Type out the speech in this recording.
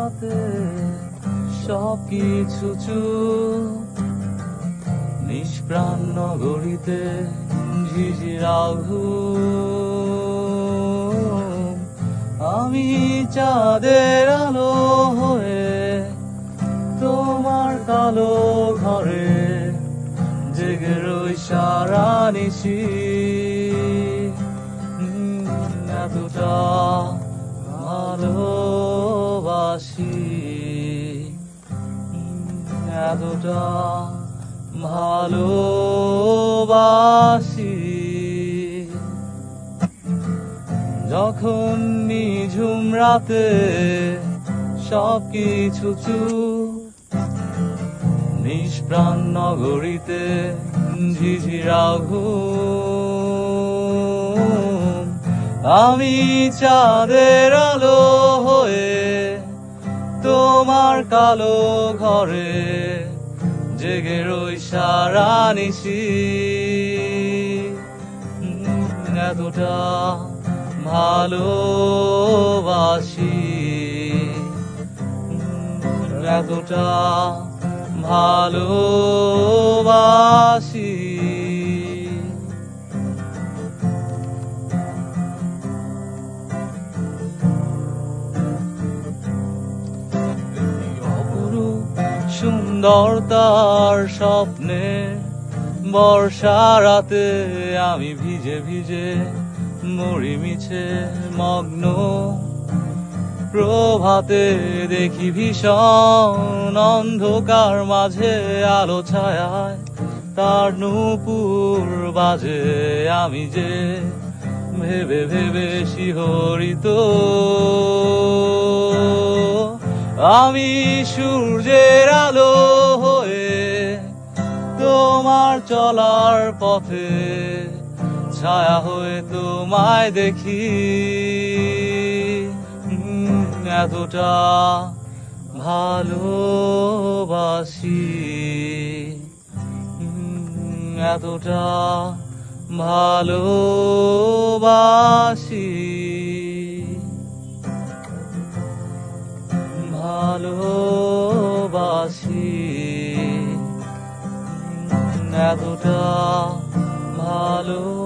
রাতে সবকিছু চুপ, নিষ্প্রাণ নগরীতে ঝিঝিরাও ঘুম। আমি চাঁদের আলো হয়ে তোমার কালো ঘরে জেগে রই সারা নিশি। এতটা ভালোবাসি, এতটা ভালোবাসি। যখন নিঝুম রাতে সবকিছু চুপ, নিষ্প্রাণ নগরীতে ঝিঝিরাও ঘুম। আমি চাঁদের আলো হয়ে তোমার কালো ঘরে জেগে রই সারা নিশি। এতটা ভালোবাসি, এতটা ভালোবাসি। অপরূপ সুন্দর তার স্বপ্নে বর্ষা রাতে আমি ভিজে ভিজে মরি মিছে মগ্ন। প্রভাতে দেখি ভীষণ অন্ধকার মাঝে আলো ছায়ায় তার নূপুর বাজে। আমি যে ভেবে ভেবে শিহরিত, আমি সূর্যের আলো হয়ে তোমার চলার পথে ছায়া হয়ে তোমায় দেখি। এতটা ভালোবাসি, এতটা ভালোবাসি, ভালোবাসি, এতটা ভালোবাসি।